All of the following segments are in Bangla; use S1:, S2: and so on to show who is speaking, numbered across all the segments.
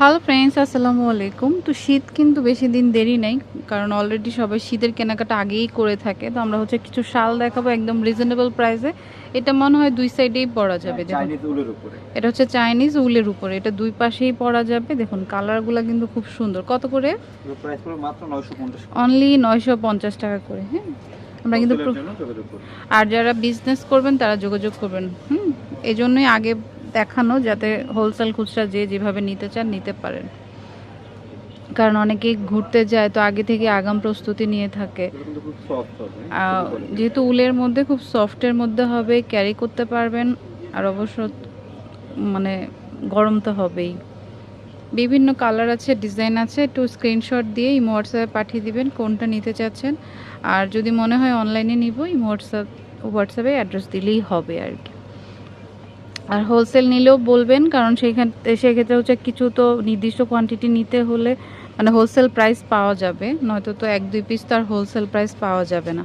S1: হ্যালো ফ্রেন্ডস, আসসালামু আলাইকুম। তো শীত কিন্তু বেশি দিন দেরি নেই, কারণ অলরেডি সবাই শীতের কেনাকাটা আগেই করে থাকে। তো আমরা হচ্ছে কিছু শাল দেখাবো একদম রিজনেবল প্রাইসে। এটা মনে হয় দুই সাইডেই পরা যাবে। দেখুন,
S2: চাইনিজ উলের উপরে।
S1: এটা হচ্ছে চাইনিজ উলের উপরে, এটা দুই পাশেই পরা যাবে। দেখুন কালারগুলো কিন্তু খুব সুন্দর। কত করে?
S2: এর প্রাইস পড়বে মাত্র 950 করে।
S1: অনলি 950 টাকা করে। হ্যাঁ, আমরা কিন্তু
S2: হোলসেলের জন্য যোগাযোগ করুন।
S1: আর যারা বিজনেস করবেন তারা যোগাযোগ করবেন। এই জন্যই আগে দেখানো, যাতে হোলসেল খুচরা যে যেভাবে নিতে চান নিতে পারেন। কারণ অনেকেই ঘুরতে যায়, তো আগে থেকে আগাম প্রস্তুতি নিয়ে থাকে।
S2: এগুলো কিন্তু খুব সফট হবে, খুবই কোয়ালিটি।
S1: যেহেতু উলের মধ্যে খুব সফটের মধ্যে হবে, ক্যারি করতে পারবেন। আর অবশ্য মানে গরম তো হবেই। বিভিন্ন কালার আছে, ডিজাইন আছে। একটু স্ক্রিনশট দিয়ে ইমো হোয়াটসঅ্যাপে পাঠিয়ে দিবেন কোনটা নিতে চাচ্ছেন। আর যদি মনে হয় অনলাইনে নিব, ইমো হোয়াটসঅ্যাপে অ্যাড্রেস দিলেই হবে আর কি। আর হোলসেল নিলেও বলবেন, কারণ সেক্ষেত্রে হচ্ছে কিছু তো নির্দিষ্ট কোয়ান্টিটি নিতে হলে মানে হোলসেল প্রাইস পাওয়া যাবে, নয়তো তো এক দুই পিস তো আর হোলসেল প্রাইস পাওয়া যাবে না।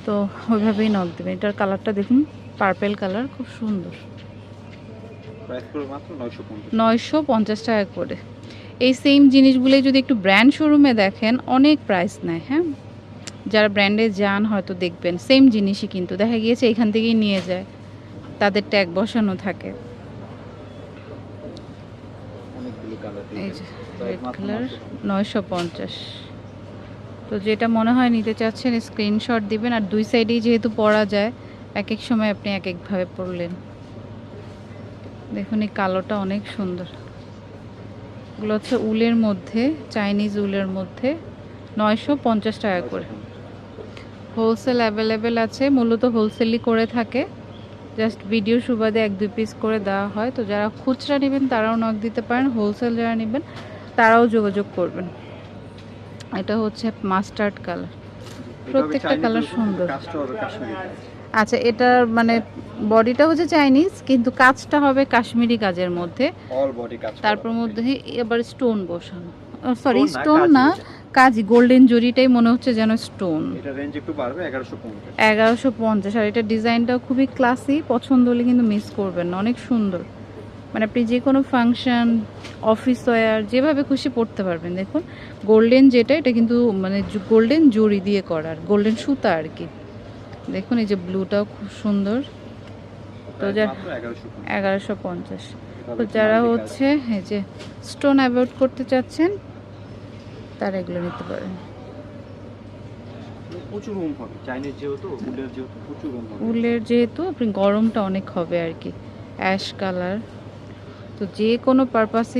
S1: তো ওইভাবেই নক দেবেন। এটার কালারটা দেখুন, পার্পেল কালার, খুব সুন্দর।
S2: প্রাইস পড়বে মাত্র 950।
S1: 950 টাকা করে। এই সেম জিনিসগুলোই যদি একটু ব্র্যান্ড শোরুমে দেখেন, অনেক প্রাইস নেয়। হ্যাঁ, যারা ব্র্যান্ডে যান হয়তো দেখবেন সেম জিনিসই, কিন্তু দেখা গিয়েছে এখান থেকেই নিয়ে যায়, তাদের ট্যাগ বসানো থাকে।
S2: অনেকগুলো কালার
S1: এই
S2: দেখবেন।
S1: যে
S2: প্রাইস
S1: রেড
S2: মাত্র
S1: কালার,
S2: 950।
S1: 950। তো যেটা মনে হয় নিতে চাচ্ছেন স্ক্রিনশট দিবেন। আর দুই সাইডেই যেহেতু পরা যায়, এক এক সময় আপনি এক একভাবে পরলেন। দেখুন এই কালোটা অনেক সুন্দর। এগুলো হচ্ছে উলের মধ্যে, চাইনিজ উলের মধ্যে। 950 টাকা করে।
S2: 950।
S1: হোলসেল অ্যাভেলেবেল আছে, মূলত হোলসেলই করে থাকে। জাস্ট ভিডিও সুবাদে এক দুই পিস করে দেওয়া হয়। তো যারা খুচরা নেবেন তারাও নক দিতে পারেন, হোলসেল যারা নেবেন তারাও যোগাযোগ করবেন। এটা হচ্ছে মাস্টার্ড কালার,
S2: এটা হবে
S1: প্রত্যেকটা
S2: চাইনিজ
S1: কালার
S2: উল,
S1: সুন্দর।
S2: কাজটা হবে কাশ্মীরি কাজ।
S1: আচ্ছা, এটার মানে বডিটা হচ্ছে চাইনিজ, কিন্তু কাজটা হবে কাশ্মীরি কাজের মধ্যে।
S2: অল বডি কাজ করা
S1: তারপর
S2: থাকবে।
S1: মধ্যে এবার স্টোন বসানো, সরি
S2: স্টোন না,
S1: স্টোন
S2: কাজই
S1: না,
S2: এটা।
S1: কাজই গোল্ডেন জরিটাই মনে হচ্ছে যেন স্টোন।
S2: এটা রেঞ্জ একটু বাড়বে 1150।
S1: 1150। আর এটা ডিজাইনটাও খুবই ক্লাসি, পছন্দ হলে কিন্তু মিস করবেন না, অনেক সুন্দর। মানে আপনি যে কোনো ফাংশন, অফিস ওয়্যার যেভাবে খুশি পড়তে পারবেন। দেখুন গোল্ডেন যেটা, এটা কিন্তু মানে গোল্ডেন জরি দিয়ে করা, আর গোল্ডেন সুতা আর কি। দেখুন এই যে ব্লুটাও খুব সুন্দর। তো
S2: প্রাইস
S1: যার
S2: মাত্র 1150।
S1: 1150।
S2: এটা
S1: তো
S2: হবে একটু
S1: যারা
S2: মাল্টি কাজ।
S1: হচ্ছে এই যে স্টোন অ্যাভয়েড করতে চাচ্ছেন, তারা এগুলো নিতে পারেন।
S2: প্রচুর রুম হবে, চাইনিজ যেহেতু, উলের যেহেতু প্রচুর রুম হবে।
S1: উলের যেহেতু আপনি গরমটা অনেক হবে আর কি। অ্যাশ কালার, তো যে কোনো পারপাসে